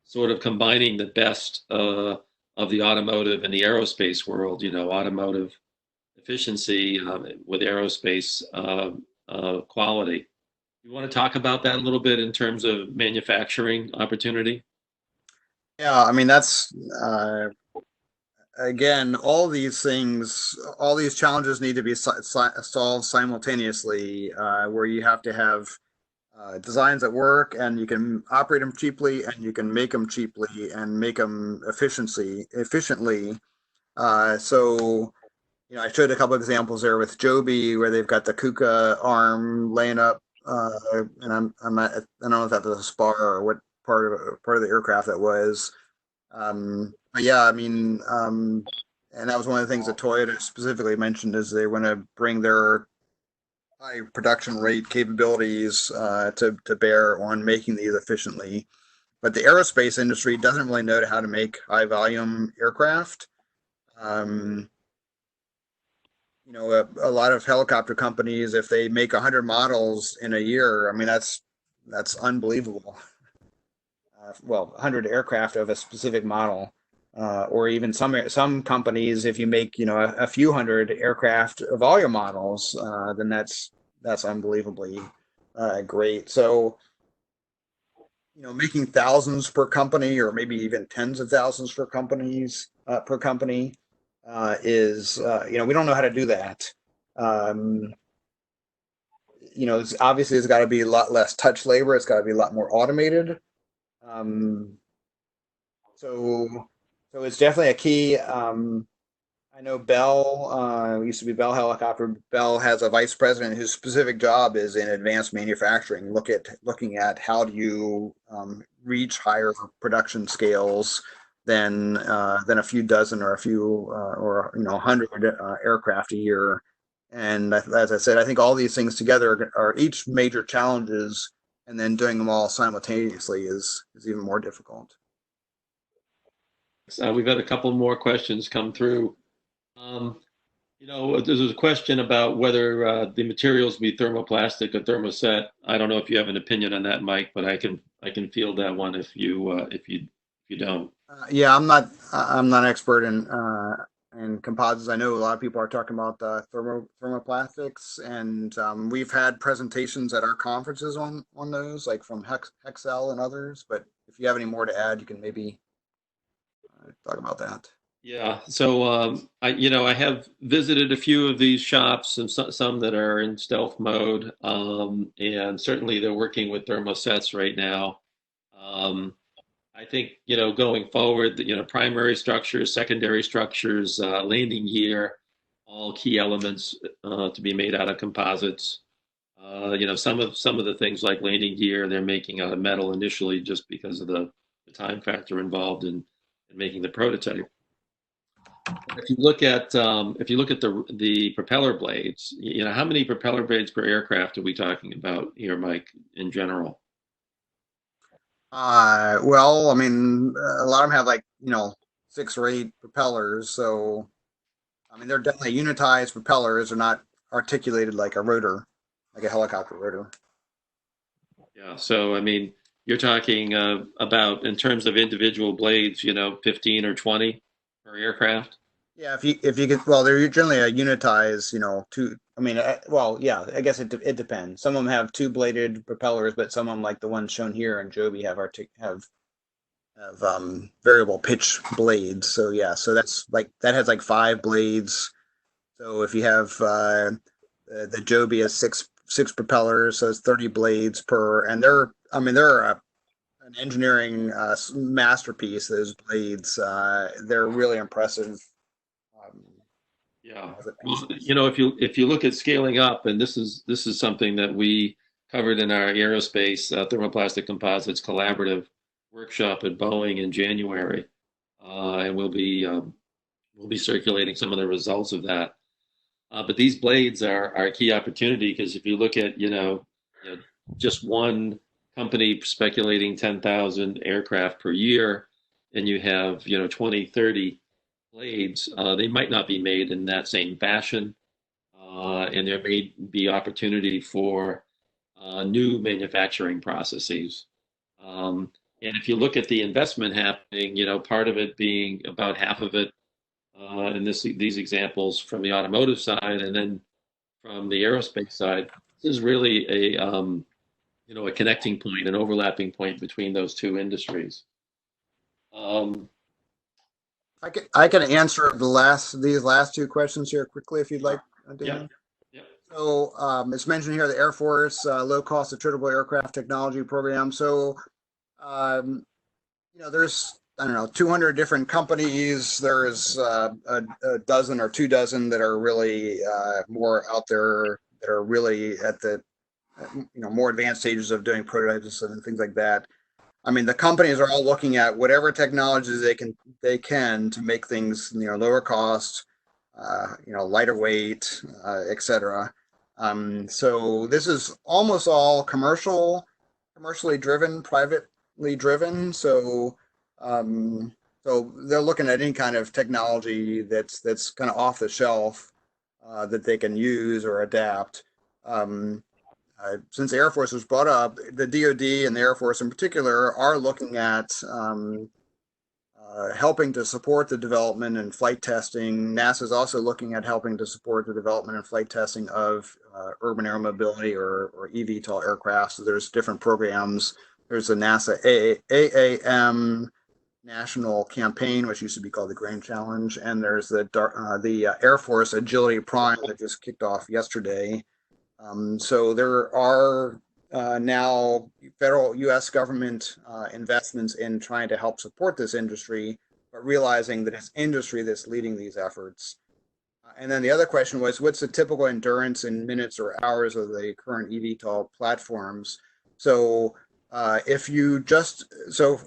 sort of combining the best of the automotive and the aerospace world, automotive efficiency with aerospace quality. You want to talk about that a little bit in terms of manufacturing opportunity? Yeah, I mean, that's again, all these things, all these challenges need to be solved simultaneously, where you have to have designs that work, and you can operate them cheaply, and you can make them cheaply and make them efficiently. So I showed a couple of examples there with Joby, where they've got the KUKA arm laying up, and I'm not, I don't know if that was a spar or what part of the aircraft that was. But yeah, I mean, and that was one of the things that Toyota specifically mentioned, is they want to bring their high production rate capabilities to bear on making these efficiently. But the aerospace industry doesn't really know how to make high volume aircraft. A lot of helicopter companies, if they make 100 models in a year, I mean, that's unbelievable. 100 aircraft of a specific model, or even some companies, if you make a few hundred aircraft of all your models, then that's unbelievably great. So making thousands per company, or maybe even tens of thousands per company, is we don't know how to do that. Obviously it's got to be a lot less touch labor. It's got to be a lot more automated. So it's definitely a key. I know Bell used to be Bell Helicopter. Bell has a vice president whose specific job is in advanced manufacturing, looking at how do you reach higher production scales than a few dozen or a few or 100 aircraft a year. And as I said, I think all these things together are each major challenges, and then doing them all simultaneously is even more difficult. We've had a couple more questions come through. There's a question about whether the materials be thermoplastic or thermoset. I don't know if you have an opinion on that, Mike, but I can field that one if you don't. Yeah, I'm not an expert in composites. I know a lot of people are talking about thermoplastics, and we've had presentations at our conferences on those, like from Hexel and others. But if you have any more to add, you can maybe talk about that. Yeah, so I have visited a few of these shops and some that are in stealth mode, and certainly they're working with thermosets right now. Um, I think, going forward, primary structures, secondary structures, landing gear, all key elements to be made out of composites. Some of the things like landing gear, they're making out of metal initially just because of the time factor involved in making the prototype. If you look at the propeller blades, how many propeller blades per aircraft are we talking about here, Mike, in general? Well, I mean, a lot of them have like, 6 or 8 propellers. So, I mean, they're definitely unitized propellers. They're not articulated like a rotor, like a helicopter rotor. Yeah. So, I mean, you're talking about in terms of individual blades, 15 or 20 per aircraft. Yeah, if you could, well, they're generally a unitized, two. I mean, well, yeah, I guess it depends. Some of them have two-bladed propellers, but some of them, like the ones shown here in Joby, have variable pitch blades. So yeah, so that has like 5 blades. So if you have the Joby has six propellers, so it's 30 blades per, and they're an engineering masterpiece. Those blades, they're really impressive. Um, Yeah. as a Well, pieces. if you look at scaling up, and this is something that we covered in our aerospace thermoplastic composites collaborative workshop at Boeing in January, and we'll be circulating some of the results of that. But these blades are a key opportunity because if you look at just one company speculating 10,000 aircraft per year, and you have 20, 30 blades, they might not be made in that same fashion, and there may be opportunity for new manufacturing processes. Um, and if you look at the investment happening, part of it being about half of it in these examples from the automotive side, and then from the aerospace side, this is really a connecting point, an overlapping point between those two industries. Um, I can answer these last 2 questions here quickly if you'd like, sure. Yep. Dan. Yep. So it's mentioned here the Air Force low cost attritable aircraft technology program. So um, there's, I don't know, 200 different companies. There's a dozen or 2 dozen that are really more out there that are really at the more advanced stages of doing prototypes and things like that. I mean, the companies are all looking at whatever technologies they can to make things lower cost, lighter weight, etc. So this is almost all commercially driven, privately driven. Um, so they're looking at any kind of technology that's kind of off the shelf that they can use or adapt. Um, since the Air Force was brought up, the DoD and the Air Force in particular are looking at helping to support the development and flight testing. NASA is also looking at helping to support the development and flight testing of urban air mobility or eVTOL aircraft. So there's different programs. There's the NASA AAM national campaign, which used to be called the Grand Challenge, and there's the Air Force Agility Prime that just kicked off yesterday. So there are now federal U.S. government investments in trying to help support this industry, but realizing that it's industry that's leading these efforts. And then the other question was, what's the typical endurance in minutes or hours of the current eVTOL platforms? So if you just so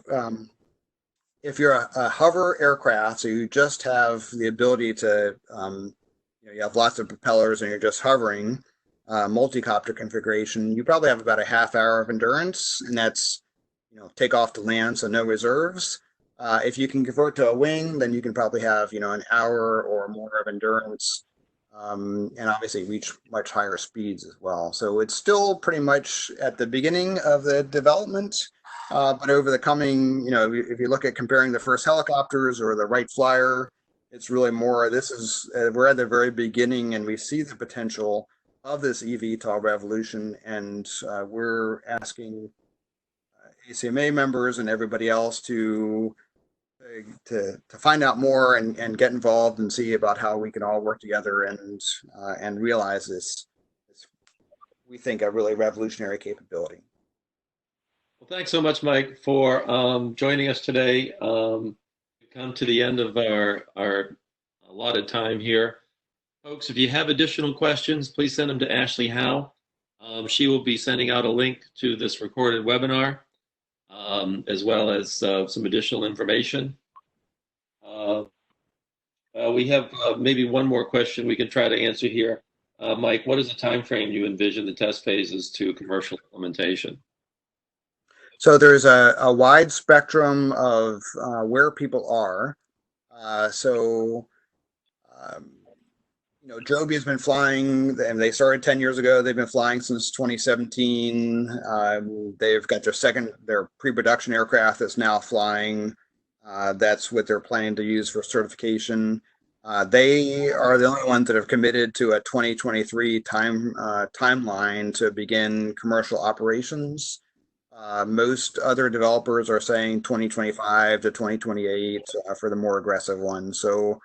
if you're a hover aircraft, so you just have the ability to you have lots of propellers and you're just hovering, multi-copter configuration, you probably have about a half hour of endurance, and that's take off to land, so no reserves. If you can convert to a wing, then you can probably have an hour or more of endurance. and obviously reach much higher speeds as well. So it's still pretty much at the beginning of the development, but over the coming, if you look at comparing the first helicopters or the Wright Flyer, it's really more, we're at the very beginning and we see the potential of this eVTOL revolution, and we're asking ACMA members and everybody else to find out more and get involved and see about how we can all work together and realize this we think a really revolutionary capability. Well, thanks so much, Mike, for joining us today. We've come to the end of our allotted time here. Folks, if you have additional questions, please send them to Ashley Howe. She will be sending out a link to this recorded webinar, as well as some additional information. We have maybe one more question we can try to answer here. Mike, what is the time frame you envision the test phases to commercial implementation? So there's a wide spectrum of where people are. Joby has been flying, and they started 10 years ago. They've been flying since 2017. They've got their pre-production aircraft that's now flying. That's what they're planning to use for certification. They are the only ones that have committed to a 2023 timeline to begin commercial operations. Most other developers are saying 2025 to 2028 for the more aggressive ones. So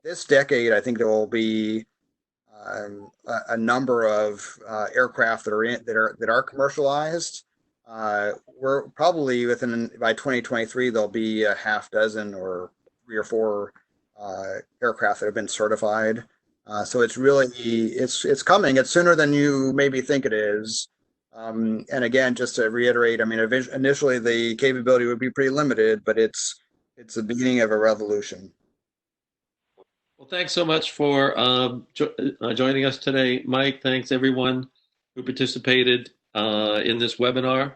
this decade, I think there will be a number of aircraft that are commercialized. We're probably by 2023 there'll be a half dozen or 3 or 4 aircraft that have been certified. So it's coming. It's sooner than you maybe think it is. And again, just to reiterate, I mean, initially the capability would be pretty limited, but it's the beginning of a revolution. Well, thanks so much for joining us today, Mike. Thanks everyone who participated in this webinar.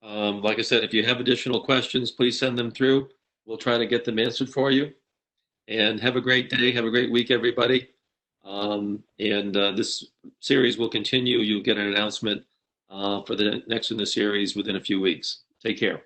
Like I said, if you have additional questions, please send them through. We'll try to get them answered for you. And have a great day. Have a great week, everybody. This series will continue. You'll get an announcement for the next in the series within a few weeks. Take care.